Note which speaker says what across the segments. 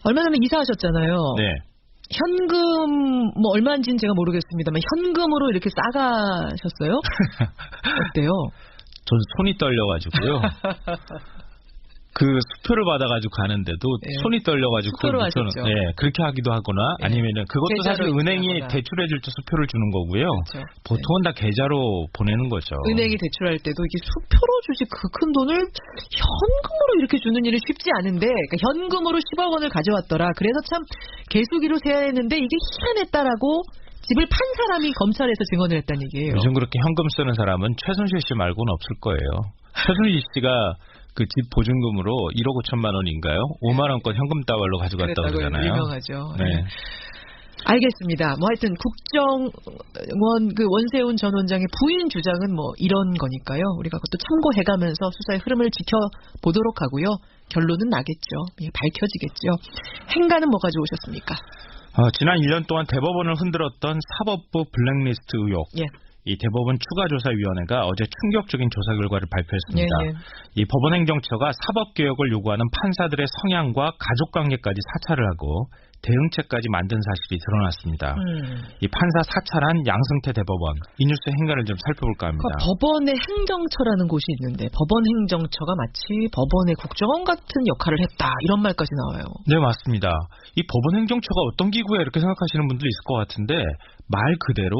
Speaker 1: 얼마 전에 이사하셨잖아요.
Speaker 2: 네.
Speaker 1: 현금 뭐 얼마인지는 제가 모르겠습니다만 현금으로 이렇게 싸가셨어요? 어때요?
Speaker 2: 전 손이 떨려가지고요. 그 수표를 받아가지고 가는데도
Speaker 1: 네.
Speaker 2: 손이 떨려가지고
Speaker 1: 수표로 하셨죠.
Speaker 2: 네, 그렇게 하기도 하거나
Speaker 1: 네.
Speaker 2: 아니면은 그것도 사실 은행이 대출해줄 때 수표를 주는 거고요.
Speaker 1: 그렇죠.
Speaker 2: 보통은 다 계좌로 보내는 거죠.
Speaker 1: 은행이 대출할 때도 이게 수표로 주지 그 큰 돈을 현금으로 이렇게 주는 일은 쉽지 않은데 그러니까 현금으로 10억 원을 가져왔더라. 그래서 참 개수기로 세야 했는데 이게 희한했다라고 집을 판 사람이 검찰에서 증언을 했다는 얘기예요.
Speaker 2: 요즘 그렇게 현금 쓰는 사람은 최순실 씨 말고는 없을 거예요. 최순실 씨가 그 집 보증금으로 1억 5천만 원인가요? 5만 원권 현금 다발로 가져갔다고 그러잖아요.
Speaker 1: 유명하죠.
Speaker 2: 네.
Speaker 1: 알겠습니다. 뭐 하여튼 국정원 그 원세훈 전 원장의 부인 주장은 뭐 이런 거니까요. 우리가 그것도 참고해가면서 수사의 흐름을 지켜보도록 하고요. 결론은 나겠죠. 예, 밝혀지겠죠. 행가는 뭐 가져오셨습니까?
Speaker 2: 지난 1년 동안 대법원을 흔들었던 사법부 블랙리스트 의혹.
Speaker 1: 예.
Speaker 2: 이 대법원 추가조사위원회가 어제 충격적인 조사 결과를 발표했습니다.
Speaker 1: 예.
Speaker 2: 이 법원행정처가 사법개혁을 요구하는 판사들의 성향과 가족관계까지 사찰을 하고 대응책까지 만든 사실이 드러났습니다. 이 판사 사찰한 양승태 대법원, 이 뉴스 행간을 좀 살펴볼까 합니다.
Speaker 1: 그러니까 법원의 행정처라는 곳이 있는데 법원 행정처가 마치 법원의 국정원 같은 역할을 했다 이런 말까지 나와요.
Speaker 2: 네, 맞습니다. 이 법원 행정처가 어떤 기구야 이렇게 생각하시는 분들이 있을 것 같은데 말 그대로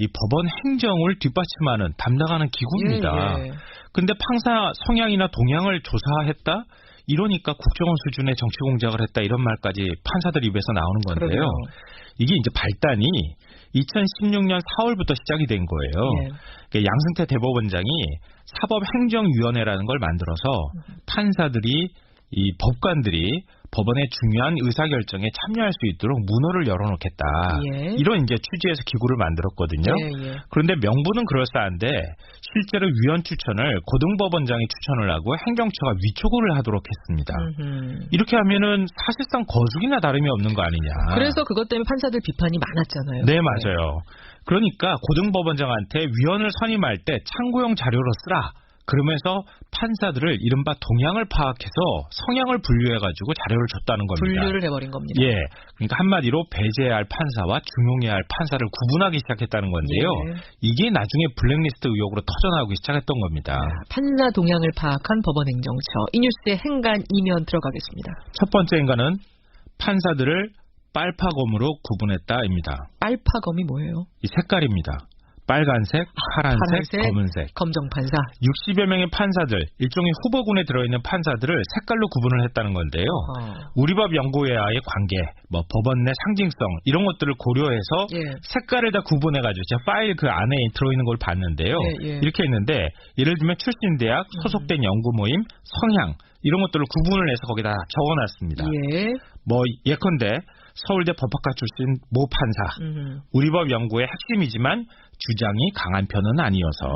Speaker 2: 이 법원 행정을 뒷받침하는 담당하는 기구입니다. 근데 판사 성향이나 동향을 조사했다? 이러니까 국정원 수준의 정치 공작을 했다 이런 말까지 판사들 입에서 나오는 건데요.
Speaker 1: 그러게요.
Speaker 2: 이게 이제 발단이 2016년 4월부터 시작이 된 거예요. 그러니까 양승태 대법원장이 사법행정위원회라는 걸 만들어서 판사들이 이 법관들이 법원의 중요한 의사결정에 참여할 수 있도록 문호를 열어놓겠다. 이런 이제 취지에서 기구를 만들었거든요. 그런데 명분은 그럴싸한데 실제로 위원 추천을 고등법원장이 추천을 하고 행정처가 위촉을 하도록 했습니다. 이렇게 하면은 사실상 거수기나 다름이 없는 거 아니냐.
Speaker 1: 그래서 그것 때문에 판사들 비판이 많았잖아요.
Speaker 2: 네, 맞아요. 그러니까 고등법원장한테 위원을 선임할 때 참고용 자료로 쓰라. 그러면서 판사들을 이른바 동향을 파악해서 성향을 분류해가지고 자료를 줬다는 겁니다.
Speaker 1: 분류를 해버린 겁니다.
Speaker 2: 예, 그러니까 한마디로 배제해야 할 판사와 중용해야 할 판사를 구분하기 시작했다는 건데요. 이게 나중에 블랙리스트 의혹으로 터져나오기 시작했던 겁니다.
Speaker 1: 판사 동향을 파악한 법원행정처. 이 뉴스의 행간 이면 들어가겠습니다.
Speaker 2: 첫 번째 행간은 판사들을 빨파검으로 구분했다입니다.
Speaker 1: 빨파검이 뭐예요?
Speaker 2: 이 색깔입니다. 빨간색, 파란색, 검은색.
Speaker 1: 검정판사.
Speaker 2: 60여 명의 판사들, 일종의 후보군에 들어있는 판사들을 색깔로 구분을 했다는 건데요. 우리 법 연구회와의 관계, 뭐 법원 내 상징성 이런 것들을 고려해서 색깔을 다 구분해가지고 제가 파일 그 안에 들어있는 걸 봤는데요. 이렇게 했는데 예를 들면 출신 대학, 소속된 연구 모임, 성향 이런 것들을 구분을 해서 거기다 적어놨습니다. 뭐 예컨대 서울대 법학과 출신 모 판사, 우리 법 연구의 핵심이지만 주장이 강한 편은 아니어서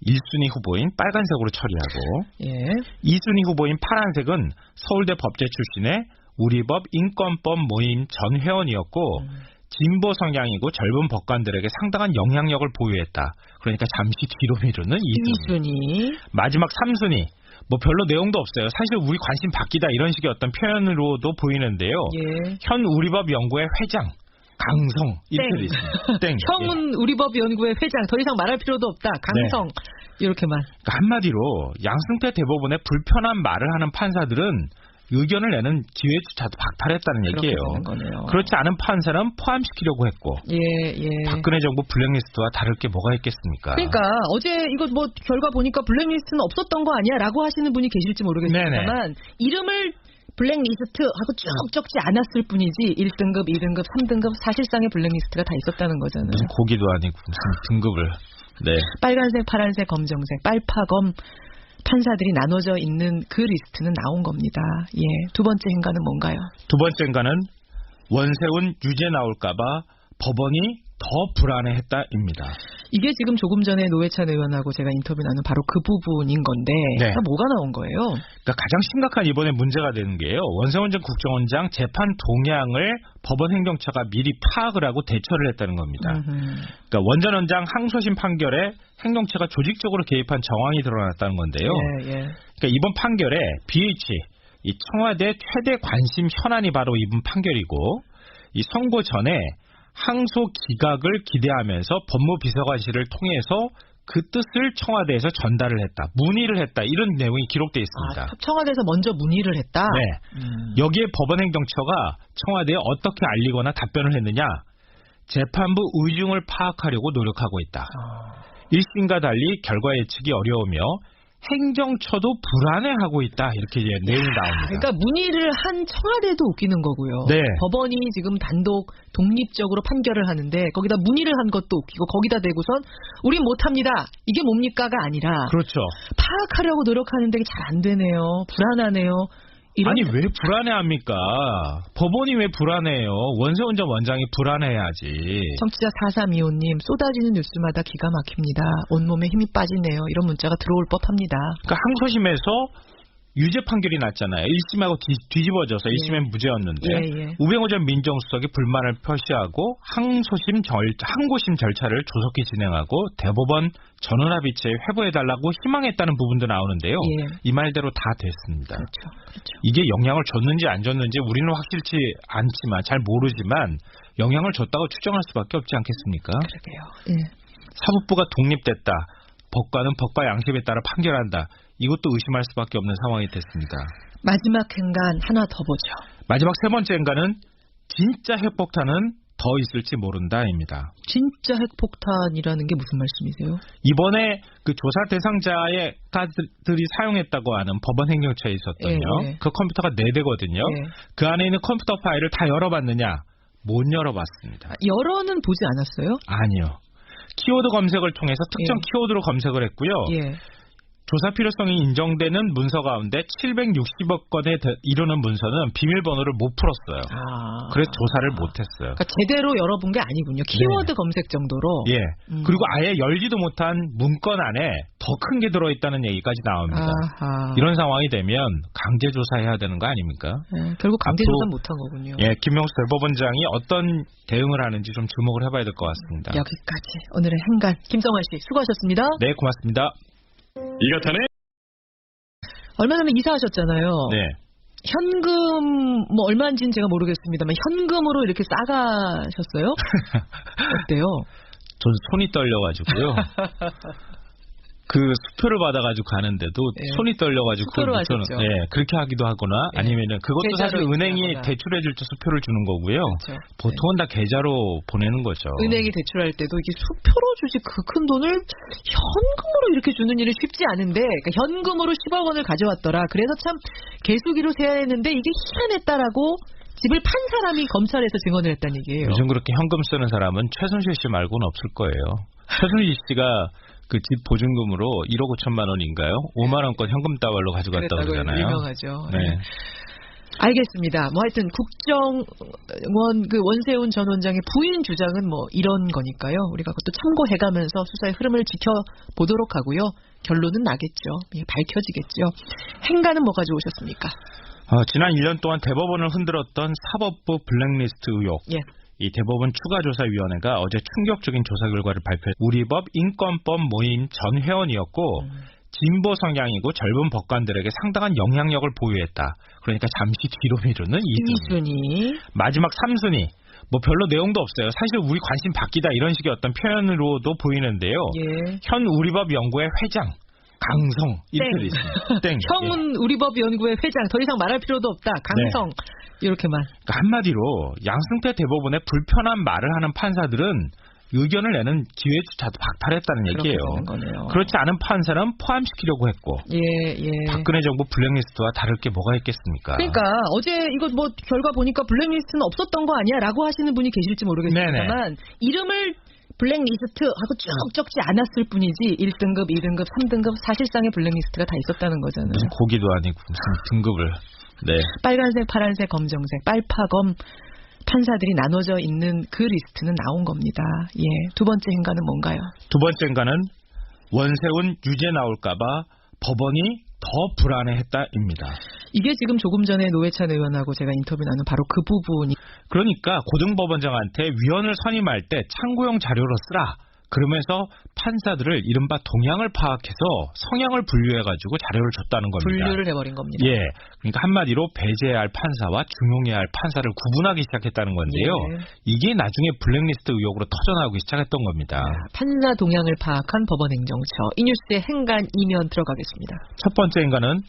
Speaker 2: 1순위 후보인 빨간색으로 처리하고 2순위 후보인 파란색은 서울대 법제 출신의 우리법 인권법 모임 전 회원이었고 진보 성향이고 젊은 법관들에게 상당한 영향력을 보유했다. 그러니까 잠시 뒤로 미루는 2순위. 마지막 3순위. 뭐 별로 내용도 없어요. 사실 우리 관심 바뀌다 이런 식의 어떤 표현으로도 보이는데요. 현 우리법 연구회 회장. 강성 이렇게 돼 있습니다. 땡.
Speaker 1: 형은 우리법 연구회 회장. 더 이상 말할 필요도 없다. 강성. 이렇게만.
Speaker 2: 그러니까 한마디로 양승태 대법원의 불편한 말을 하는 판사들은 의견을 내는 기회조차도 박탈했다는 얘기예요. 그렇지 않은 판사는 포함시키려고 했고 박근혜 정부 블랙리스트와 다를 게 뭐가 있겠습니까?
Speaker 1: 그러니까 어제 이거 뭐 결과 보니까 블랙리스트는 없었던 거 아니야? 라고 하시는 분이 계실지 모르겠습니다만 이름을 블랙리스트하고 쭉 적지 않았을 뿐이지 1등급, 2등급, 3등급 사실상의 블랙리스트가 다 있었다는 거잖아요.
Speaker 2: 무슨 고기도 아니고 무슨 등급을.
Speaker 1: 빨간색, 파란색, 검정색, 빨파검 판사들이 나눠져 있는 그 리스트는 나온 겁니다. 두 번째 행간은 뭔가요?
Speaker 2: 두 번째 행간은 원세훈 유죄 나올까봐 법원이 더 불안해했다입니다.
Speaker 1: 이게 지금 조금 전에 노회찬 의원하고 제가 인터뷰 나눈 바로 그 부분인 건데 뭐가 나온 거예요?
Speaker 2: 그러니까 가장 심각한 이번에 문제가 되는 게요. 원세훈 전 국정원장 재판 동향을 법원 행정처가 미리 파악을 하고 대처를 했다는 겁니다. 그러니까 원 전 원장 항소심 판결에 행정처가 조직적으로 개입한 정황이 드러났다는 건데요. 그러니까 이번 판결에 BH 이 청와대 최대 관심 현안이 바로 이번 판결이고 이 선고 전에 항소 기각을 기대하면서 법무비서관실을 통해서 그 뜻을 청와대에서 전달을 했다. 문의를 했다. 이런 내용이 기록되어 있습니다.
Speaker 1: 청와대에서 먼저 문의를 했다?
Speaker 2: 네. 여기에 법원행정처가 청와대에 어떻게 알리거나 답변을 했느냐. 재판부 의중을 파악하려고 노력하고 있다. 1심과 달리 결과 예측이 어려우며 행정처도 불안해하고 있다. 이렇게 내용이 나옵니다.
Speaker 1: 그러니까 문의를 한 청와대도 웃기는 거고요.
Speaker 2: 네.
Speaker 1: 법원이 지금 단독 독립적으로 판결을 하는데 거기다 문의를 한 것도 웃기고 거기다 대고선 우린 못합니다. 이게 뭡니까가 아니라
Speaker 2: 그렇죠.
Speaker 1: 파악하려고 노력하는데 잘 안 되네요. 불안하네요.
Speaker 2: 아니 왜 불안해합니까? 법원이 왜 불안해요? 원세훈 전 원장이 불안해야지.
Speaker 1: 청취자 4325님 쏟아지는 뉴스마다 기가 막힙니다. 온몸에 힘이 빠지네요. 이런 문자가 들어올 법합니다.
Speaker 2: 그러니까 항소심에서 유죄 판결이 났잖아요. 1심하고 뒤집어져서 1심엔 무죄였는데 우병우 전 민정수석이 불만을 표시하고 항고심 절차를 조속히 진행하고 대법원 전원합의체에 회부해달라고 희망했다는 부분도 나오는데요. 이 말대로 다 됐습니다.
Speaker 1: 그렇죠.
Speaker 2: 이게 영향을 줬는지 안 줬는지 우리는 확실치 않지만 잘 모르지만 영향을 줬다고 추정할 수밖에 없지 않겠습니까?
Speaker 1: 그러게요.
Speaker 2: 사법부가 독립됐다. 법관은 법과 양심에 따라 판결한다. 이것도 의심할 수밖에 없는 상황이 됐습니다.
Speaker 1: 마지막 행간 하나 더 보죠.
Speaker 2: 마지막 세 번째 행간은 진짜 핵폭탄은 더 있을지 모른다입니다.
Speaker 1: 진짜 핵폭탄이라는 게 무슨 말씀이세요?
Speaker 2: 이번에 그 조사 대상자의 가들이 사용했다고 하는 법원 행정처에 있었던요. 그 컴퓨터가 4대거든요. 그 안에 있는 컴퓨터 파일을 다 열어봤느냐? 못 열어봤습니다.
Speaker 1: 열어는 보지 않았어요?
Speaker 2: 아니요. 키워드 검색을 통해서 특정 키워드로 검색을 했고요. 조사 필요성이 인정되는 문서 가운데 760억 건에 이르는 문서는 비밀번호를 못 풀었어요. 그래서 조사를 못했어요.
Speaker 1: 그러니까 제대로 열어본 게 아니군요. 키워드 검색 정도로.
Speaker 2: 그리고 아예 열지도 못한 문건 안에 더 큰 게 들어있다는 얘기까지 나옵니다. 이런 상황이 되면 강제 조사해야 되는 거 아닙니까?
Speaker 1: 결국 강제 조사 못한 거군요.
Speaker 2: 김명수 대법원장이 어떤 대응을 하는지 좀 주목을 해봐야 될 것 같습니다.
Speaker 1: 여기까지 오늘의 행간 김성환 씨 수고하셨습니다.
Speaker 2: 네, 고맙습니다.
Speaker 3: 이가탄의
Speaker 1: 얼마 전에 이사하셨잖아요. 현금 뭐 얼마인지는 제가 모르겠습니다만 현금으로 이렇게 싸가셨어요? 어때요?
Speaker 2: 전 손이 떨려가지고요. 그 수표를 받아가지고 가는데도 손이 떨려가지고
Speaker 1: 수표로 하셨죠.
Speaker 2: 그렇게 하기도 하거나 아니면은 그것도 사실 은행이 대출해줄 때 수표를 주는 거고요. 보통은 다 계좌로 보내는 거죠.
Speaker 1: 은행이 대출할 때도 이게 수표로 주지 그 큰 돈을 현금으로 이렇게 주는 일은 쉽지 않은데 그러니까 현금으로 10억 원을 가져왔더라. 그래서 참 개수기로 세야 했는데 이게 희한했다라고 집을 판 사람이 검찰에서 증언을 했다는 얘기예요.
Speaker 2: 요즘 그렇게 현금 쓰는 사람은 최순실 씨 말고는 없을 거예요. 최순실 씨가 그 집 보증금으로 1억 5천만 원인가요? 5만 원권 현금 다발로 가져갔다고 그러잖아요.
Speaker 1: 유명하죠. 알겠습니다. 뭐 하여튼 국정원 그 원세훈 전 원장의 부인 주장은 뭐 이런 거니까요. 우리가 그것도 참고해가면서 수사의 흐름을 지켜보도록 하고요. 결론은 나겠죠. 밝혀지겠죠. 행간은 뭐 가져오셨습니까?
Speaker 2: 지난 1년 동안 대법원을 흔들었던 사법부 블랙리스트 의혹. 이 대법원 추가조사위원회가 어제 충격적인 조사 결과를 발표했. 우리법 인권법 모임 전 회원이었고 진보 성향이고 젊은 법관들에게 상당한 영향력을 보유했다. 그러니까 잠시 뒤로 미루는 2순위. 마지막 3순위. 뭐 별로 내용도 없어요. 사실 우리 관심 바뀌다 이런 식의 어떤 표현으로도 보이는데요. 현 우리법 연구회 회장. 강성 이렇게 있습니다.
Speaker 1: 형은 우리법 연구회 회장 더 이상 말할 필요도 없다. 강성 이렇게만.
Speaker 2: 그러니까 한마디로 양승태 대법원의 불편한 말을 하는 판사들은 의견을 내는 기회조차도 박탈했다는 얘기예요. 그렇지 않은 판사는 포함시키려고 했고 박근혜 정부 블랙리스트와 다를 게 뭐가 있겠습니까?
Speaker 1: 그러니까 어제 이거 뭐 결과 보니까 블랙리스트는 없었던 거 아니야 라고 하시는 분이 계실지 모르겠습니다만 이름을 블랙리스트하고 쭉 적지 않았을 뿐이지 1등급, 2등급, 3등급 사실상의 블랙리스트가 다 있었다는 거잖아요.
Speaker 2: 무슨 고기도 아니고 무슨 등급을.
Speaker 1: 빨간색, 파란색, 검정색, 빨파검 판사들이 나눠져 있는 그 리스트는 나온 겁니다. 두 번째 행간은 뭔가요?
Speaker 2: 두 번째 행간은 원세훈 유죄 나올까봐 법원이 더 불안해했다입니다.
Speaker 1: 이게 지금 조금 전에 노회찬 의원하고 제가 인터뷰 나눈 바로 그 부분이.
Speaker 2: 그러니까 고등법원장한테 위원을 선임할 때 참고용 자료로 쓰라. 그러면서 판사들을 이른바 동향을 파악해서 성향을 분류해가지고 자료를 줬다는 겁니다.
Speaker 1: 분류를 해버린 겁니다.
Speaker 2: 예, 그러니까 한마디로 배제해야 할 판사와 중용해야 할 판사를 구분하기 시작했다는 건데요.
Speaker 1: 예.
Speaker 2: 이게 나중에 블랙리스트 의혹으로 터져나오기 시작했던 겁니다.
Speaker 1: 판사 동향을 파악한 법원행정처. 이 뉴스의 행간 이면 들어가겠습니다.
Speaker 2: 첫 번째 행간은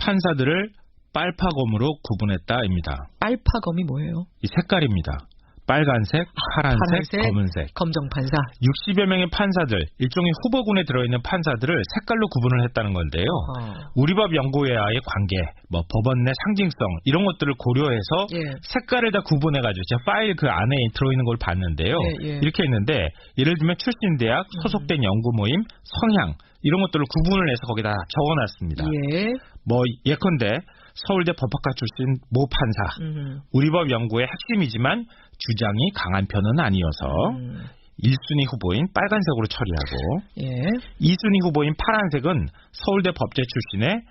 Speaker 2: 판사들을 빨파검으로 구분했다입니다.
Speaker 1: 빨파검이 뭐예요?
Speaker 2: 이 색깔입니다. 빨간색, 파란색, 검은색.
Speaker 1: 검정판사.
Speaker 2: 60여 명의 판사들, 일종의 후보군에 들어있는 판사들을 색깔로 구분을 했다는 건데요. 우리법 연구회와의 관계, 법원 내 상징성 이런 것들을 고려해서 색깔을 다 구분해가지고 제가 파일 그 안에 들어있는 걸 봤는데요. 이렇게 있는데 예를 들면 출신 대학, 소속된 연구 모임, 성향 이런 것들을 구분을 해서 거기다 적어놨습니다. 예컨대 서울대 법학과 출신 모 판사, 우리법 연구의 핵심이지만 주장이 강한 편은 아니어서 1순위 후보인 빨간색으로 처리하고 2순위 후보인 파란색은 서울대 법제 출신의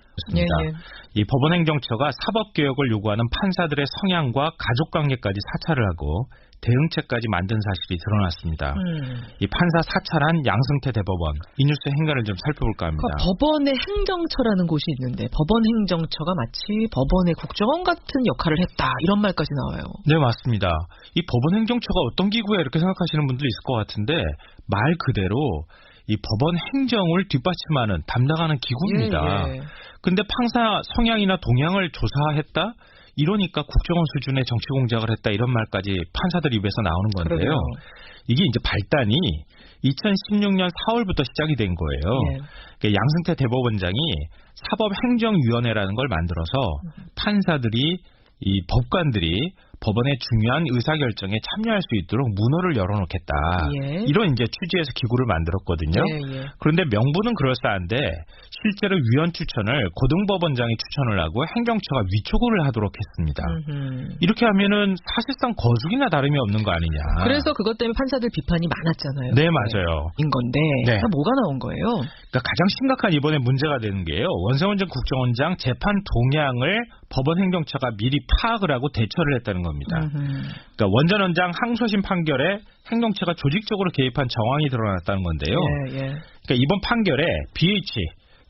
Speaker 2: 이 법원행정처가 사법개혁을 요구하는 판사들의 성향과 가족관계까지 사찰을 하고 대응책까지 만든 사실이 드러났습니다. 이 판사 사찰한 양승태 대법원, 이 뉴스 행간을 좀 살펴볼까 합니다.
Speaker 1: 법원의 행정처라는 곳이 있는데 법원 행정처가 마치 법원의 국정원 같은 역할을 했다 이런 말까지 나와요.
Speaker 2: 네, 맞습니다. 이 법원 행정처가 어떤 기구야 이렇게 생각하시는 분들이 있을 것 같은데 말 그대로 이 법원 행정을 뒷받침하는 담당하는 기구입니다. 근데 판사 성향이나 동향을 조사했다? 이러니까 국정원 수준의 정치 공작을 했다 이런 말까지 판사들 입에서 나오는 건데요. 이게 이제 발단이 2016년 4월부터 시작이 된 거예요. 그러니까 양승태 대법원장이 사법행정위원회라는 걸 만들어서 판사들이 이 법관들이 법원의 중요한 의사결정에 참여할 수 있도록 문호를 열어놓겠다. 이런 이제 취지에서 기구를 만들었거든요. 그런데 명분은 그럴싸한데 실제로 위원 추천을 고등법원장이 추천을 하고 행정처가 위촉을 하도록 했습니다. 이렇게 하면은 사실상 거수기나 다름이 없는 거 아니냐.
Speaker 1: 그래서 그것 때문에 판사들 비판이 많았잖아요.
Speaker 2: 네, 맞아요.
Speaker 1: 인 건데 뭐가 나온 거예요?
Speaker 2: 그러니까 가장 심각한 이번에 문제가 되는 게요. 원세훈 전 국정원장 재판 동향을 법원 행정처가 미리 파악을 하고 대처를 했다는 겁니다. 그러니까 원전 원장 항소심 판결에 행정처가 조직적으로 개입한 정황이 드러났다는 건데요. 그러니까 이번 판결에 BH,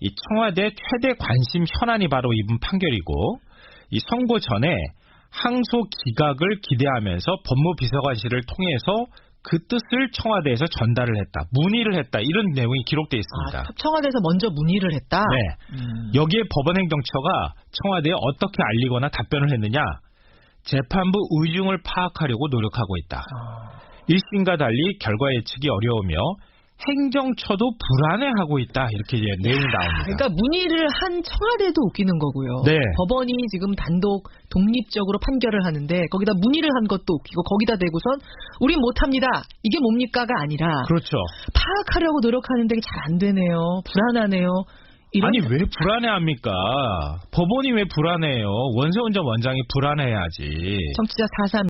Speaker 2: 이 청와대 최대 관심 현안이 바로 이번 판결이고 이 선고 전에 항소 기각을 기대하면서 법무비서관실을 통해서 그 뜻을 청와대에서 전달을 했다. 문의를 했다. 이런 내용이 기록되어 있습니다.
Speaker 1: 청와대에서 먼저 문의를 했다?
Speaker 2: 네. 여기에 법원행정처가 청와대에 어떻게 알리거나 답변을 했느냐. 재판부 의중을 파악하려고 노력하고 있다. 1심과 달리 결과 예측이 어려우며 행정처도 불안해하고 있다. 이렇게 내용이 나옵니다.
Speaker 1: 그러니까 문의를 한 청와대도 웃기는 거고요. 법원이 지금 단독 독립적으로 판결을 하는데 거기다 문의를 한 것도 웃기고 거기다 대고선 우린 못합니다. 이게 뭡니까가 아니라
Speaker 2: 그렇죠.
Speaker 1: 파악하려고 노력하는데 잘 안 되네요. 불안하네요.
Speaker 2: 아니 왜 불안해합니까? 법원이 왜 불안해요? 원세훈 전 원장이 불안해야지.
Speaker 1: 정치자 4.3